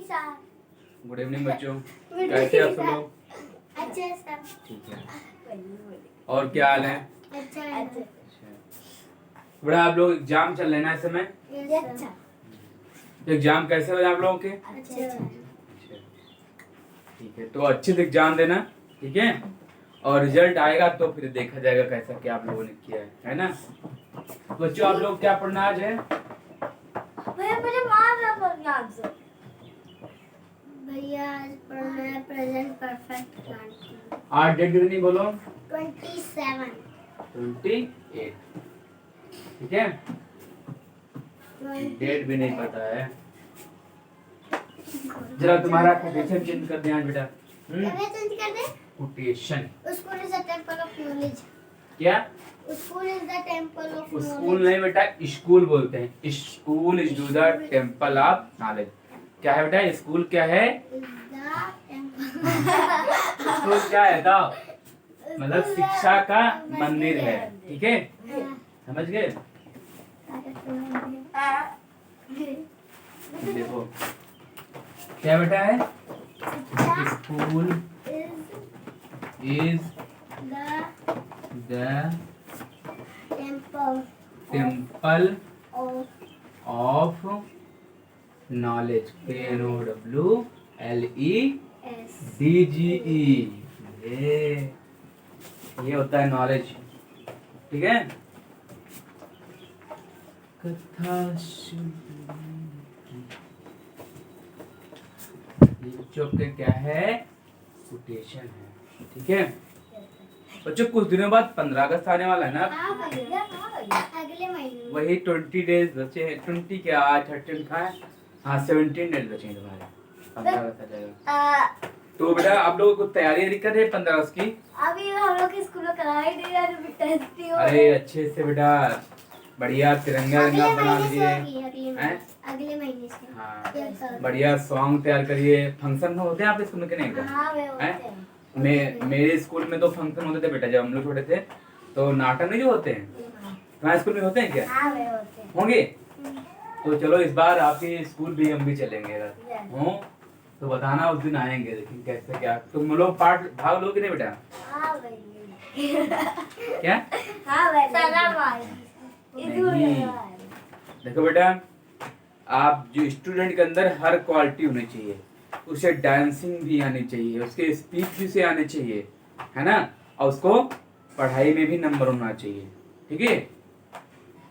Sir. Good evening बच्चों, कैसे आप सब लोग? अच्छे सर। ठीक है, और क्या हाल है? अच्छा है। बड़ा आप लोग एग्जाम चल रहे हैं ना इस समय? अच्छा। तो एग्जाम कैसे हो रहे हैं आप लोगों के? अच्छा। ठीक है, तो अच्छे से एग्जाम देना, ठीक है? और रिजल्ट आएगा तो फिर देखा जाएगा कैसा क्या आप लोगों ने किया है ना? बच्चों आप लोग क्या पढ़ना आज है? भैया मुझे मार रहा था आपसे। भैया आज पढ़ना है प्रेजेंट परफेक्ट कंटीन्यूअस। आज डेट कितनी बोलो? 27। 28। ठीक है, डेट भी नहीं पता है। जरा तुम्हारा कोटेशन चेंज कर दे आज बेटा। कैसे चेंज कर दे? Quotation. School is the temple of knowledge. क्या? School is the temple of knowledge. School नहीं बेटा, स्कूल बोलते हैं। School is the temple of knowledge. क्या है बेटा स्कूल? क्या है स्कूल? क्या है था? मतलब शिक्षा का मंदिर है, ठीक है? समझ गए? देखो क्या बेटा है? School is the temple of knowledge. KNOWLEDGE। ये होता है नॉलेज, ठीक है? कथा बच्चों के क्या है? कोटेशन है, ठीक है? बच्चों कुछ दिनों बाद 15 अगस्त आने वाला है ना? अगले महीने। वही 20 डेज बचे हैं। 20 क्या, आज 13 का है। हाँ 17 डेज बचे हैं तुम्हारे, 15 अगस्त आ जाएगा। तो बेटा आप लोग को तैयारी कर रहे हैं 15 अगस्त की? अभी हम लोग के स्कूल में कराई नहीं रहा है, टेस्ट ही हो। अरे अच्छे से बेटा, बढ़िया तिरंगा रंगा बना लीजिए। अगले महीने से। हाँ बढ़िया सॉन्ग तैयार करिए। फंक्शन होते हैं आपके स्कूल में कि नहीं? हाँ वे होते हैं। मेरे स्कूल में तो फंक्शन होते थे बेटा, जब हम लोग छोटे थे तो नाटक नहीं जो होते हैं, तुम्हारे स्कूल में होते हैं क्या? हाँ वे होते हैं। होंगे? तो चलो इस बार आपके स्कूल भी हम भी चलेंगे अगर हो तो बताना, उस दिन आएंगे देखें कैसे क्या। तुम लोग भाग लोगे नहीं बेटा? हाँ भाई। क्या? हाँ भाई। सलाम नहीं देखो बेटा, आप जो स्टूडेंट के अंदर हर क्वालिटी होनी चाहिए। उसे डांसिंग भी आनी चाहिए, उसके स्पीच भी से आने चाहिए, है ना? और उसको पढ़ाई में भी नंबर होना चाहिए, ठीक है?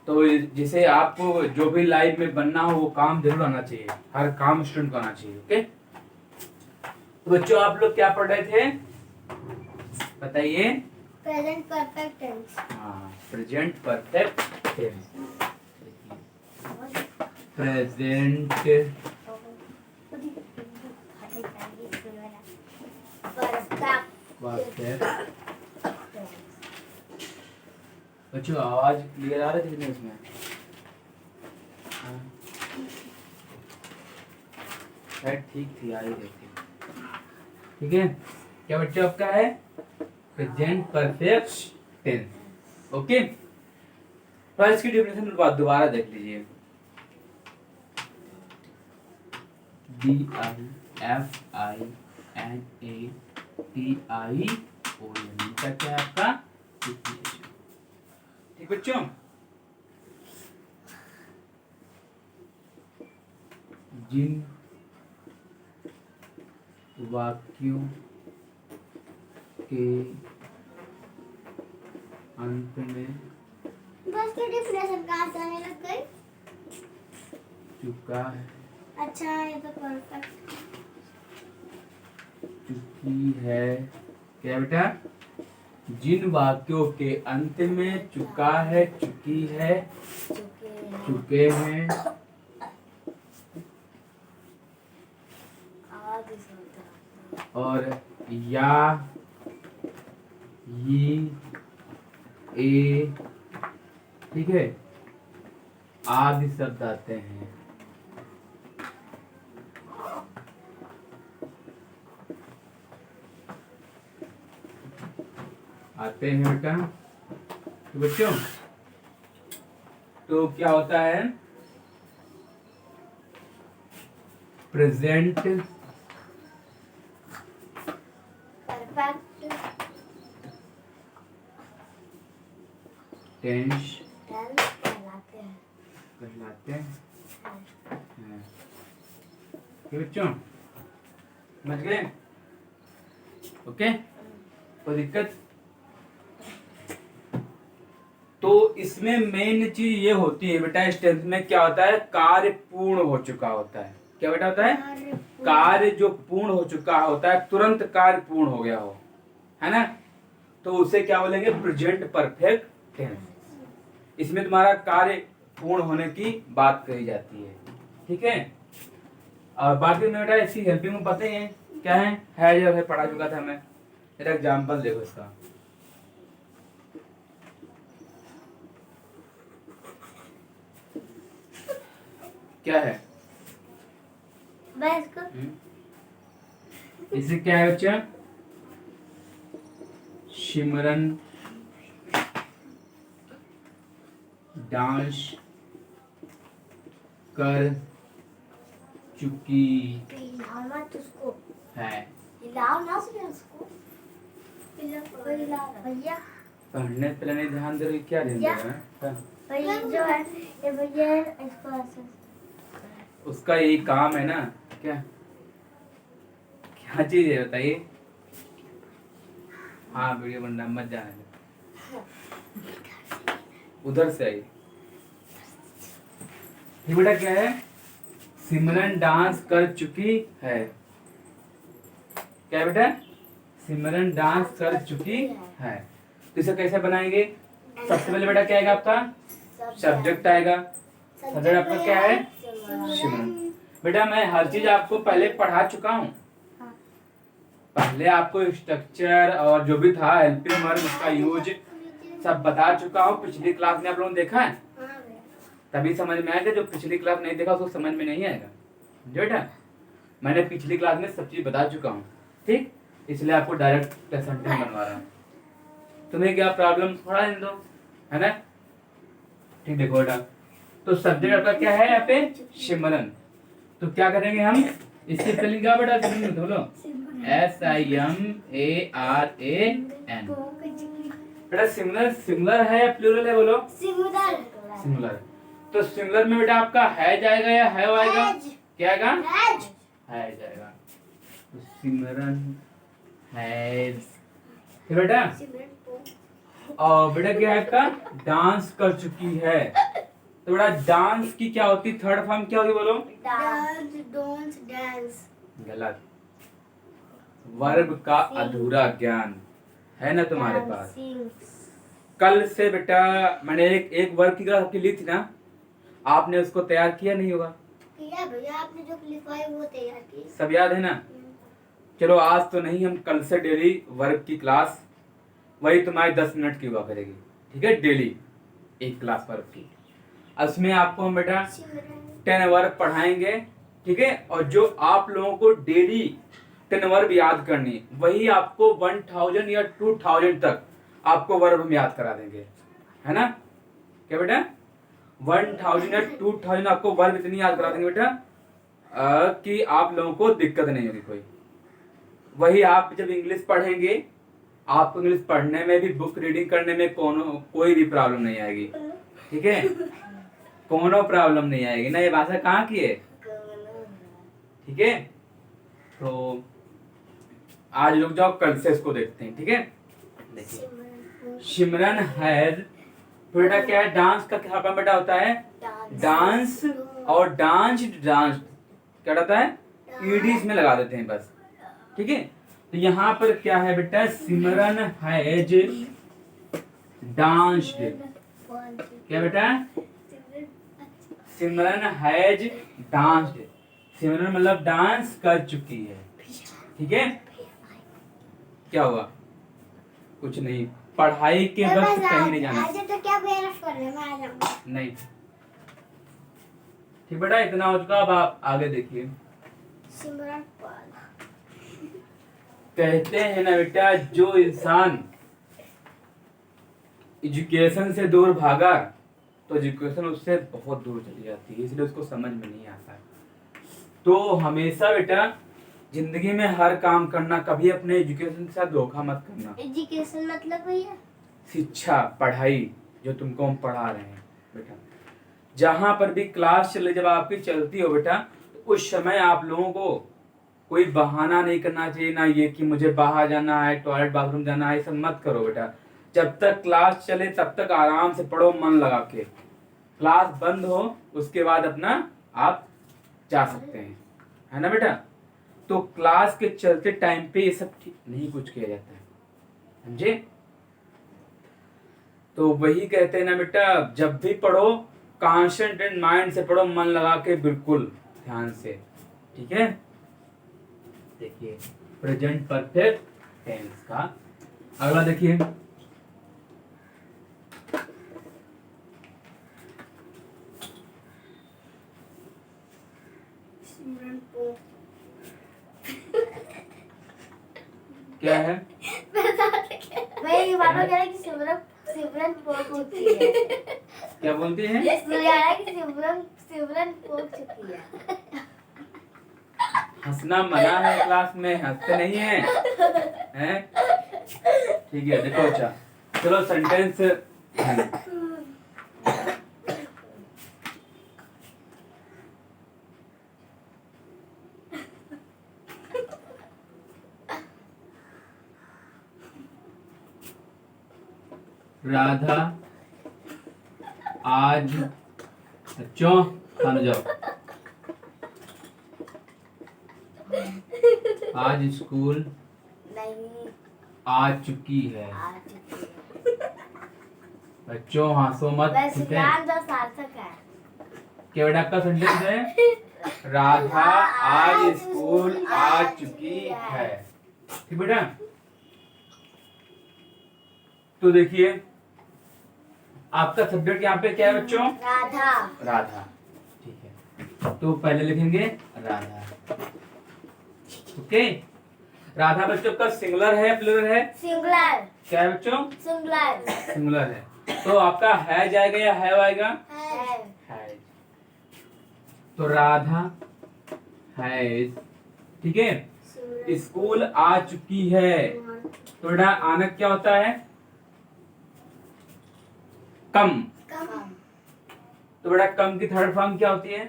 तो जैसे आपको जो भी लाइफ में बनना हो वो काम जरूर आना चाहिए, हर काम स्टूडेंट को आना चाहिए, ओके? तो बच्चों आप लोग क्या पढ़ रहे थे बताइए? Present perfect tense. हाँ present perfect tense. Present perfect. बच्चों आवाज क्लियर आ रही थी इसमें? शायद ठीक थी, आ ही रही थी, ठीक है? क्या बच्चों आपका है? Present perfect tense, okay? तो इसकी डेफिनेशन दोबारा देख लीजिए। DIFINATION का क्या है आपका? ठीक बच्चों? जिन वाक्यों के अंत में बस की डेफिनेशन कहाँ से आने लग गई? चुका है, अच्छा ये तो परफेक्ट। चुकी है। क्या बेटा? जिन वाक्यों के अंत में चुका है, चुकी है, चुके हैं और या ये ए, ठीक है, आदि शब्द आते हैं। आते हैं बेटा। तो बच्चों तो क्या होता है? प्रेजेंट परफेक्ट टेंस कहलाते हैं। कहलाते हैं। ठीक बच्चों, समझ गए? ओके, कोई दिक्कत? तो इसमें मेन चीज ये होती है बेटा, इस टेंस में क्या होता है, कार्य पूर्ण हो चुका होता है। क्या बेटा होता है? कार्य जो पूर्ण हो चुका होता है, तुरंत कार्य पूर्ण हो गया हो, है ना, तो उसे क्या बोलेंगे, प्रेजेंट परफेक्ट टेंस। इसमें तुम्हारा कार्य पूर्ण होने की बात कही जाती है। ठीक है, और बाकी में बेटा इसकी हेल्पिंग में पता ही है क्या है जो है पढ़ा चुका था मैं। मेरा एग्जाम्पल देखो इसका, क्या है बस को इसे क्या है बच्चा, सिमरन डांस कर चुकी हिलाओ मत उसको, है। हिलाओ ना उसको भैया। पढ़ने पे नहीं ध्यान दे रही, क्या ध्यान दे रहा है? भैया जो है ये भैया इसको ऐसे उसका यही काम है ना, क्या क्या चीज है बताइए? हाँ, वीडियो बनना मत जाने दो, उधर से आई। ये बेटा क्या है, सिमरन डांस कर चुकी है। क्या है बेटा, सिमरन डांस कर चुकी है। तो इसे कैसे बनाएंगे? सबसे पहले बेटा क्या आएगा आपका, सब्जेक्ट आएगा। सब्जेक्ट आपका क्या है, सिमरन। बेटा मैं हर चीज आपको पहले पढ़ा चुका हूँ, पहले आपको स्ट्रक्चर और जो भी था हेल्पिंग वर्ब उसका यूज सब बता चुका हूँ। पिछली क्लास में आप लोगों ने देखा है, तभी समझ में आएगा। जो पिछली क्लास नहीं देखा उसको समझ में नहीं आएगा। जो बेटा मैंने पिछली क्लास में सब चीज बता चुका हूँ, ठीक, इसलिए आपको डायरेक्ट प्रेजेंट बनवा रहा हूँ। तुम्हें क्या प्रॉब्लम, थोड़ा दिन दो, है ना। ठीक, देखो बेटा, तो सब्जेक्ट आपका क्या है यहाँ पे, सिमरन। तो क्या करेंगे हम, इसकी स्पेलिंग क्या बेटा, बोलो SIMARAN। बेटा सिमिलर सिमिलर है या प्लूरल है, बोलो सिमिलर। तो सिमिलर में बेटा आपका है जाएगा या है आएगा, क्या आएगा, है जाएगा। तो सिमरन हैज, बेटा और बेटा क्या है आपका, डांस कर चुकी है। तो बेटा डांस की क्या होती, थर्ड फॉर्म क्या होगी, बोलो डांस। गलत, वर्ब का अधूरा ज्ञान है ना तुम्हारे पास। कल से बेटा मैंने एक वर्ब की क्लास आपकी ली थी ना, आपने उसको तैयार किया नहीं होगा? किया भैया, आपने जो लिखवाई वो तैयार की, सब याद है ना। चलो आज तो नहीं, हम कल से डेली वर्ब की क्लास वही तुम्हारी 10 मिनट की हुआ करेगी, ठीक है, डेली एक क्लास वर्ब की। उसमें आपको हम बेटा 10 वर्ब पढ़ाएंगे, ठीक है, और जो आप लोगों को डेली 10 वर्ब याद करनी, वही आपको 1000 या 2000 तक आपको वर्ब हम याद करा देंगे, है ना। क्या बेटा 1000 या 2000 आपको वर्ब इतनी याद करा देंगे बेटा कि आप लोगों को दिक्कत नहीं होगी कोई। वही आप जब इंग्लिश पढ़ेंगे, आपको इंग्लिश पढ़ने में भी, बुक रीडिंग करने में कोई भी प्रॉब्लम नहीं आएगी, ठीक है, कोनो प्रॉब्लम नहीं आएगी ना। ये भाषा कहाँ की है, ठीक है। तो आज रुक जाओ, कल से इसको देखते हैं, ठीक है। देखिए सिमरन हैज, बेटा क्या है, डांस का क्या बेटा होता है, डांस, और डांस डांस क्या होता है, ईडी इसमें लगा देते हैं बस, ठीक है। तो यहाँ पर क्या है बेटा, सिमरन हैज डांस्ड। क्या बेटा, सिमरन हैज डांस्ड। सिमरन मतलब डांस कर चुकी है, ठीक है। क्या हुआ, कुछ नहीं, पढ़ाई के वक्त कहीं नहीं जाना। तो क्या करने में आ जाऊंगा। नहीं, ठीक बेटा, इतना हो चुका। अब आप आगे देखिए। सिमरन कहते हैं ना बेटा, जो इंसान एजुकेशन से दूर भागा तो एजुकेशन उससे बहुत दूर चली जाती है, इसलिए उसको समझ में नहीं आता है। तो हमेशा बेटा जिंदगी में हर काम करना, कभी अपने एजुकेशन के साथ धोखा मत करना। एजुकेशन मतलब भैया शिक्षा, पढ़ाई, जो तुमको हम पढ़ा रहे हैं बेटा, जहां पर भी क्लास चले, जब आपकी चलती हो बेटा, तो उस समय आप लोगों को कोई बहाना नहीं करना चाहिए, ना ये कि मुझे बाहर जाना है, टॉयलेट बाथरूम जाना है, ये सब मत करो बेटा। जब तक क्लास चले तब तक आराम से पढ़ो, मन लगा के। क्लास बंद हो उसके बाद अपना आप जा सकते हैं, है ना बेटा। तो क्लास के चलते टाइम पे ये सब नहीं कुछ किया जाता है, समझे। तो वही कहते हैं ना बेटा, जब भी पढ़ो कॉन्सेंट्रेट माइंड से पढ़ो, मन लगा के, बिल्कुल ध्यान से, ठीक है। देखिए प्रेजेंट परफेक्ट टेंस का अगला देखिए, क्या है भाई बाबा कह रहा है कि सिमरन सिमरन पोक चुकी है। क्या बोलती है? कह रहा है कि सिमरन सिमरन पोक चुकी है। हंसना मना है क्लास में, हंसते नहीं है, हैं? ठीक है देखो। अच्छा चलो सेंटेंस, राधा आज, बच्चों खाना जाओ, आज स्कूल नहीं आ चुकी है। आ चुकी है। बच्चों हंसो मत, वैसे ठीक है। ज्ञान जो सार्थक है। क्या बेटा आपका सेंटेंस है? राधा आज स्कूल आ चुकी है, ठीक बेटा। तो देखिए आपका सब्जेक्ट यहाँ पे क्या है बच्चों? राधा। राधा, ठीक है। तो पहले लिखेंगे राधा, ओके। राधा बच्चों का सिंगुलर है प्लूरल है? सिंगुलर। क्या है बच्चों? सिंगुलर। सिंगुलर है। तो आपका है जाएगा या हैव आएगा? हैज। तो राधा हैज, ठीक है। स्कूल आ चुकी है। तो बेटा आना क्या होता है? कम। तो बेटा कम की थर्ड फॉर्म क्या होती है?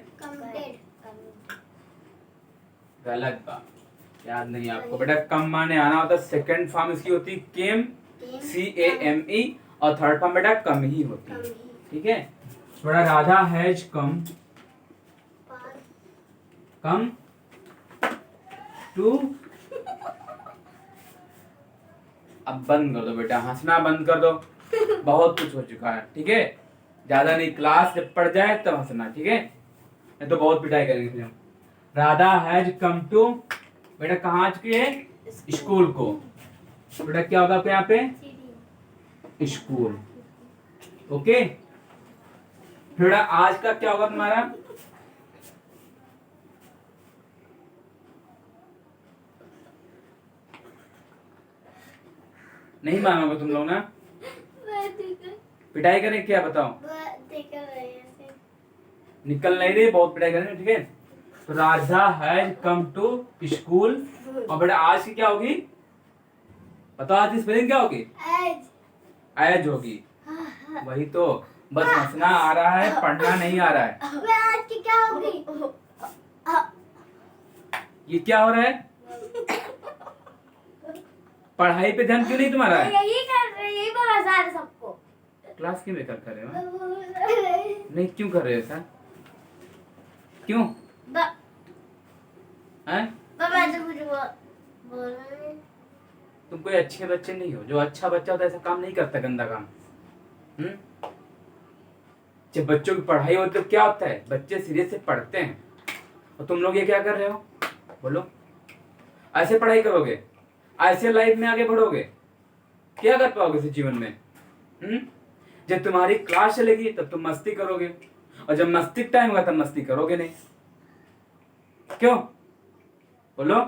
गलत बात, याद नहीं आपको बेटा। कम माने आना होता है, सेकंड फॉर्म इसकी होती है केम, CAME, और थर्ड फॉर्म बेटा कम ही होती है, ठीक है। बेटा राधा हैज कम टू, अब बंद कर दो बेटा, हंसना बंद कर दो, बहुत कुछ हो चुका है, ठीक है। ज्यादा नहीं, क्लास जब पढ़ जाए तब हंसना, ठीक है, नहीं तो बहुत पिटाई करेंगे फिर हम। राधा हैज कम टू, बेटा कहाँ आ चुकी है? स्कूल को। बेटा क्या होगा आपके यहाँ पे? School, okay. फिर बेटा आज का क्या होगा तुम्हारा? नहीं मानोगे तुम लोग ना, पिटाई करें क्या बताओ? निकल नहीं रही, बहुत पिटाई करेंगे, ठीक है। तो Radha has come to school, और बेटा आज की क्या होगी बताओ? आज की स्पेलिंग क्या होगी? एज होगी। वही तो, बस हंसना आ रहा है, पढ़ना नहीं आ रहा है। आज की क्या होगी? ये क्या हो रहा है? पढ़ाई पे ध्यान क्यों नहीं तुम्हारा है? यही कर रहे, यही बोला सारे सबको। क्लास क्यों बेकार कर रहे हो? नहीं क्यों कर रहे हो ऐसा? क्यों हैं? मैं तो कुछ बोल रही। तुम कोई अच्छे बच्चे नहीं हो। जो अच्छा बच्चा होता है ऐसा काम नहीं करता, गंदा काम। जब बच्चों की पढ़ाई होती है तो क्या होता है? बच्चे सीरियस से पढ़ते हैं, और तुम लोग ये क्या कर रहे हो? बोलो, ऐसे पढ़ाई करोगे? ऐसे लाइफ में आगे बढ़ोगे? क्या कर पाओगे इस जीवन में? जब तुम्हारी क्लास चलेगी तब तुम मस्ती करोगे, और जब मस्ती टाइम होगा तब मस्ती करोगे नहीं। क्यों? बोलो,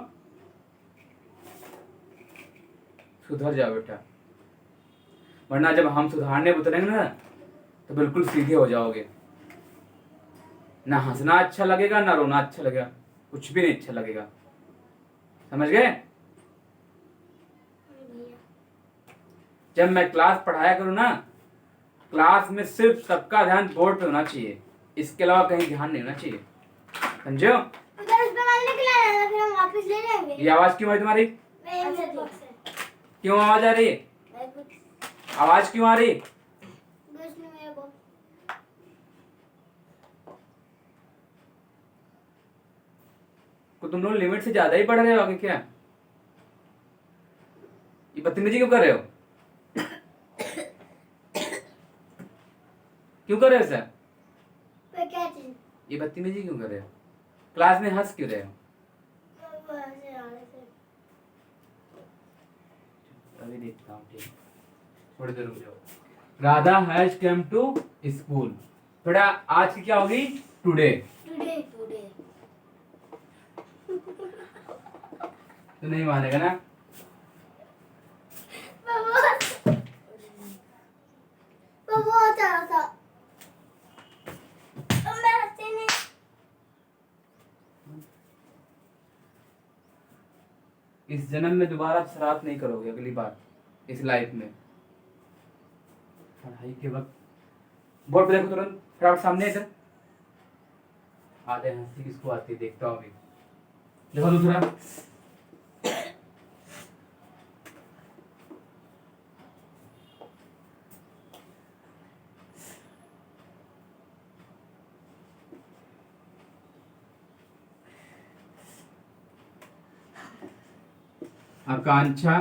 सुधर जाओ बेटा, वरना जब हम सुधारने उतरेंगे ना तो बिल्कुल सीधे हो जाओगे। ना हंसना अच्छा लगेगा, ना रोना अच्छा लगेगा। कुछ भी नहीं अच्छा लगेगा, समझ गए? जब मैं क्लास पढ़ाया करूँ ना, क्लास में सिर्फ सबका ध्यान बोर्ड पे होना चाहिए, इसके अलावा कहीं ध्यान नहीं होना चाहिए, समझो? उधर उस बनाने निकला है, फिर हम वापस ले लेंगे। ये आवाज क्यों है तुम्हारी? क्यों आवाज आ रही है? आवाज क्यों आ रही? को तुम लोग लिमिट से ज्यादा ही पढ़ रहे हो आगे क्या? ये बदतमीजी क्यों कर रहे हो? क्यों कर रहे हो सर? क्या चीज? ये बदतमीजी क्यों कर रहे हो? क्लास में हंस क्यों रहे हो? अभी देखता हूँ, ठीक, थोड़ी देर रुक जाओ। Radha has come to school. थोड़ा आज की क्या होगी? टुडे। Today today. तो नहीं मानेगा ना? इस जन्म में दोबारा आप शरारत नहीं करोगे अगली बार इस लाइफ में। पढ़ाई के वक्त बोर्ड पे देखो, तुरंत फटाफट सामने इधर। आधे हंसी किसको आती है देखता हूँ अभी। देखो दूसरा। आकांक्षा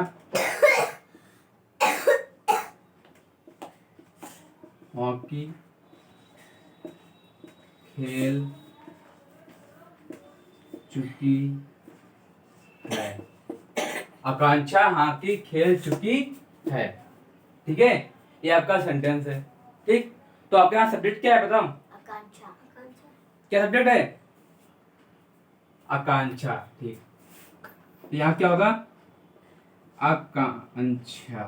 हॉकी खेल चुकी है। आकांक्षा हॉकी खेल चुकी है, ठीक है? ये आपका सेंटेंस है, ठीक? तो आपके यहाँ सब्जेक्ट क्या है बताओ? आकांक्षा। क्या सब्जेक्ट है? आकांक्षा, ठीक। तो यहाँ क्या होगा? आकांक्षा,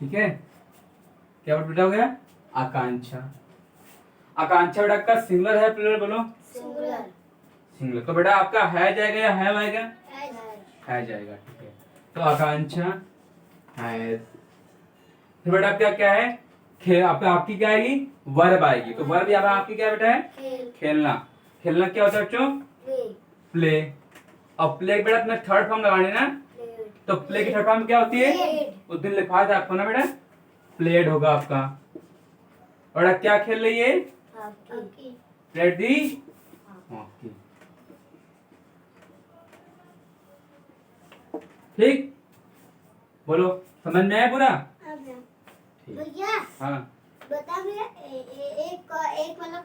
ठीक है? क्या बेटा हो गया? आकांक्षा। आकांक्षा बेटा का सिंगुलर है प्लूरल बोलो? सिंगुलर। सिंगुलर। तो बेटा आपका है जाएगा या है आएगा? है जाएगा, ठीक है। तो आकांक्षा है। फिर बेटा क्या क्या है? खेल। आपकी क्या आएगी? वर्ब आएगी। तो वर्ब यहाँ आपकी क्या बेटा है? खेलना। खेलना क्या होता है बच्चों? प्ले। और प्ले बेटा तुम्हें थर्ड फॉर्म लगानी ना, तो प्ले की थर्ड फॉर्म क्या होती है? उस दिन लिखवाया था आपको ना बेटा, प्लेड होगा आपका। और क्या खेल रही है? प्लेड दी हॉकी, ठीक? बोलो समझ में आया पूरा? भैया हाँ बता भैया, एक मतलब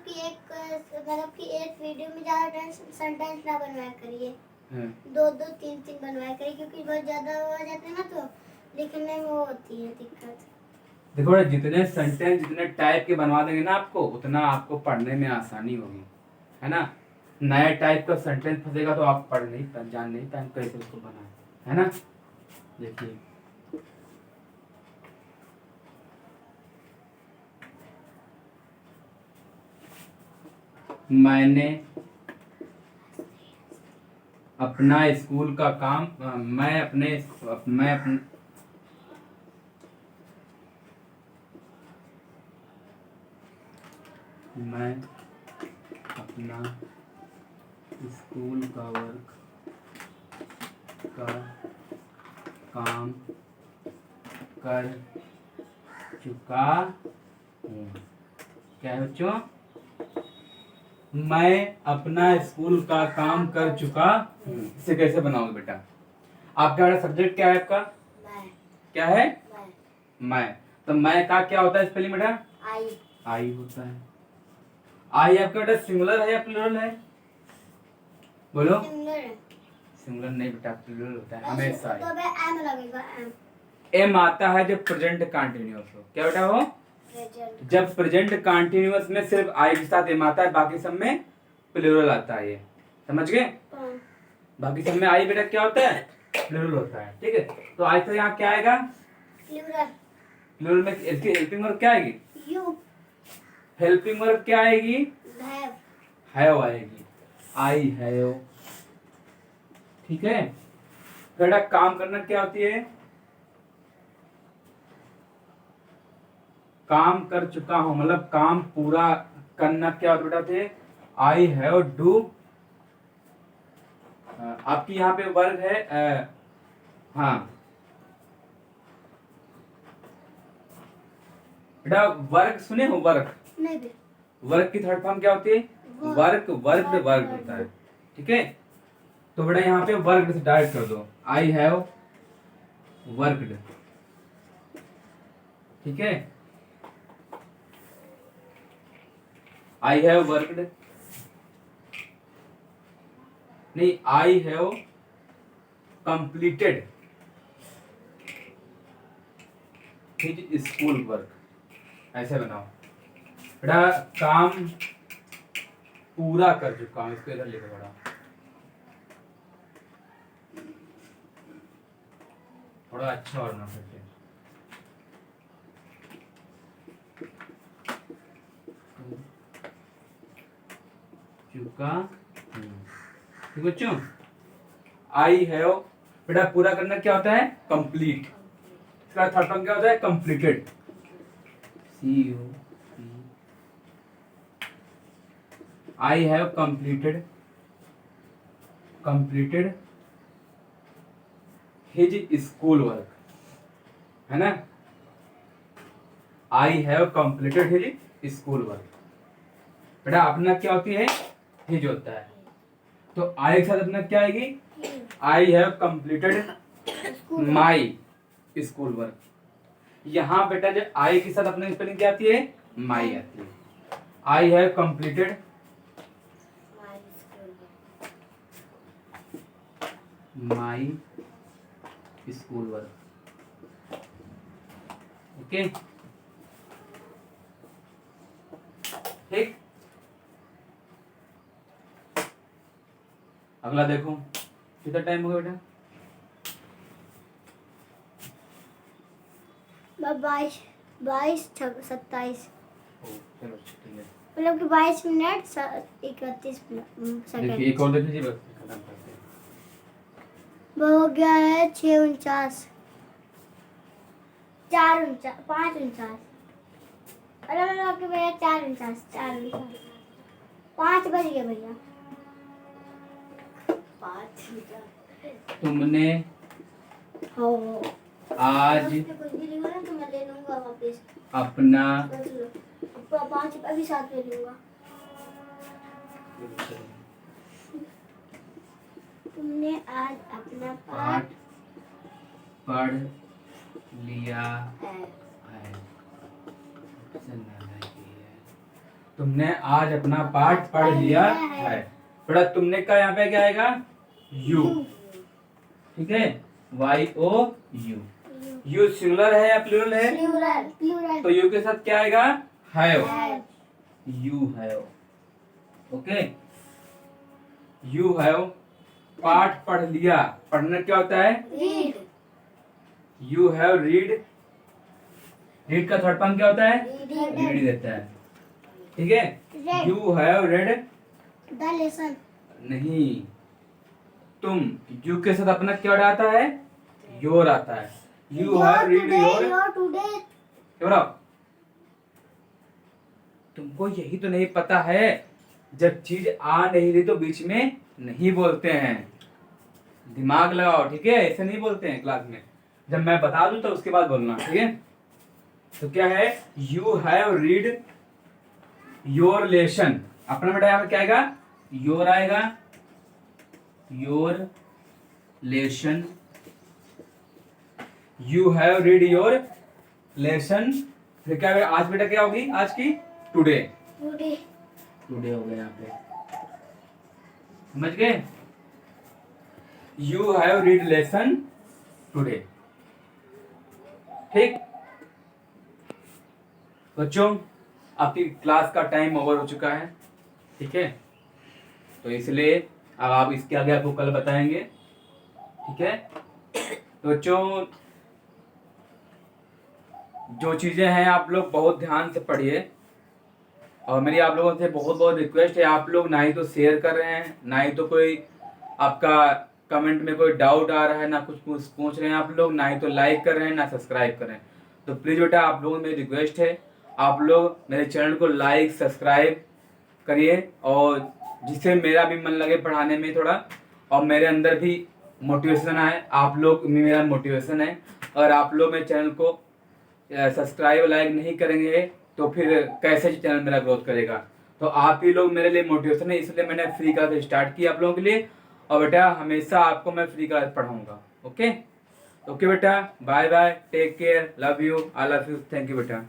कि एक वीडियो में ज्यादा सेंटेंस ना बनवाया करिए, दो दो तीन तीन बनवाया करिए, क्योंकि बहुत ज्यादा हो जाते हैं ना तो लिखने में वो होती है दिक्कत। देखो जितने सेंटेंस जितने टाइप के बनवा देंगे ना आपको, उतना आपको पढ़ने में आसानी होगी, है ना? नया टाइप का सेंटेंस फंसेगा तो आप पढ़ नहीं जान नहीं पाएंगे कैसे उसको बनाए, है ना? देखिए मैंने अपना स्कूल का काम मैं अपना स्कूल का वर्क का काम कर चुका हूँ। क्या है बच्चों? मैं अपना स्कूल का काम कर चुका हूँ। इसे कैसे बनाओगे बेटा? आपका सब्जेक्ट क्या है आपका? मैं। क्या है? मैं। तो मैं का क्या होता है स्पेलिंग बेटा? आई होता है। आई आपका बेटा सिंगुलर है या प्लूरल है? बोलो। सिंगुलर नहीं बेटा, प्लूरल होता है हमेशा। तो एम लगेगा। एम आता है जब प्रेजेंट कंटीन्यूअस हो। क्या बेटा हो? जब प्रेजेंट कंटीन्यूअस में सिर्फ आई के साथ एम आता है, बाकी सब में प्लूरल आता है। ये समझ गए? बाकी सब में आई बेटा क्या होता है? प्लूरल होता है, ठीक है? तो आई तो यहाँ क्या आएगा? प्लूरल में इसकी हेल्पिंग वर्ब क्या आएगी? यू हेल्पिंग वर्ब क्या आएगी? हैव हैव आएगी, आई हैव। ठीक है, बेटा काम करना क्या होती है? काम कर चुका हूं, मतलब काम पूरा करना क्या होता है बेटा? I have do. आपकी यहाँ पे वर्ग है हाँ बेटा, वर्ग सुने हो? वर्ग, नहीं भी वर्ग की थर्ड फॉर्म क्या होती है? वर्क, वर्क, वर्ग होता है। ठीक है, तो बेटा यहाँ पे वर्कड से डायरेक्ट कर दो, आई हैव वर्कड। ठीक है, आई हैव वर्कड, नहीं, आई have completed his school work, ऐसे बनाओ बेटा। काम पूरा कर चुका हूं, इसको इधर लिखो बेटा, थोड़ा अच्छा और ना करके। चुका ठीक बच्चों, आई हैव बेटा पूरा करना क्या होता है? कंप्लीट। इसका थर्ड फॉर्म क्या होता है? Completed, see you. I have completed, completed his school work, है ना? I have completed his school work. बेटा अपना क्या होती है? हिज होता है, तो आई के साथ अपना क्या आएगी? आई have completed my school work. यहाँ बेटा जो आई के साथ अपने स्पेलिंग क्या आती है? माई आती है। आई have completed my school work. Okay, ठीक। अगला देखो, कितना टाइम हो गया बेटा? 22 22 27 चलो ठीक है, मतलब कि 22 मिनट 31 सेकंड। देखिए एक और देख लीजिए, बस खत्म करते हैं। वो हो गया है 6:49 4:49 5:49। अरे मतलब कि भैया 4:49 5 बज गए भैया। 5 तुमने हो आज कुछ भी लिखो ना तो मैं ले लूंगा वापस अपना 5 अभी साथ ले लूंगा। तुमने आज अपना पाठ पढ़ लिया है। तुमने आज अपना पाठ पढ़ लिया है। बेटा तुमने का यहाँ पे क्या आएगा? यू। ठीक है, Y O U. You singular है या प्लूरल है? प्लूरल। तो यू के साथ क्या आएगा? Have. You have. Okay, you have पाठ पढ़ लिया। पढ़ना क्या होता है? Read. You have read. Read का थर्ड फॉर्म क्या होता है? रीड देता है। ठीक है, you have read the lesson. नहीं, तुम यू के साथ अपना क्या आता है? योर आता है। You have read your today. तुमको यही तो नहीं पता है, जब चीज आ नहीं रही तो बीच में नहीं बोलते हैं। दिमाग लगाओ, ठीक है? ऐसे नहीं बोलते हैं क्लास में। जब मैं बता दूं तो उसके बाद बोलना, ठीक है? तो क्या है? You have read your lesson. अपना बेटा यहाँ पे क्या आएगा? योर आएगा। Your lesson. You have read your lesson. फिर क्या है? आज बेटा क्या होगी? आज की टुडे। टुडे हो गया यहाँ पे, समझ गए? You have read lesson today. ठीक बच्चों, आपकी क्लास का टाइम ओवर हो चुका है, ठीक है? तो इसलिए अब आप इसके आगे आपको कल बताएंगे, ठीक है? तो बच्चों जो चीज़ें हैं आप लोग बहुत ध्यान से पढ़िए। और मेरी आप लोगों से बहुत बहुत रिक्वेस्ट है, आप लोग ना ही तो शेयर कर रहे हैं, ना ही तो कोई आपका कमेंट में कोई डाउट आ रहा है, ना कुछ पूछ रहे हैं आप लोग, ना ही तो लाइक कर रहे हैं, ना सब्सक्राइब कर रहे हैं। तो प्लीज़ बेटा आप लोगों से मेरी रिक्वेस्ट है, आप लोग मेरे चैनल को लाइक सब्सक्राइब करिए, और जिससे मेरा भी मन लगे पढ़ाने में थोड़ा, और मेरे अंदर भी मोटिवेशन आए। आप लोग मेरा मोटिवेशन है। और आप लोग मेरे चैनल को सब्सक्राइब लाइक नहीं करेंगे तो फिर कैसे चैनल मेरा ग्रोथ करेगा। तो आप ही लोग मेरे लिए मोटिवेशन है, इसलिए मैंने फ्री क्लास स्टार्ट किया आप लोगों के लिए। और बेटा हमेशा आपको मैं फ्री क्लास पढ़ाऊंगा। ओके ओके बेटा, bye bye, take care, love you, I love you, thank you बेटा।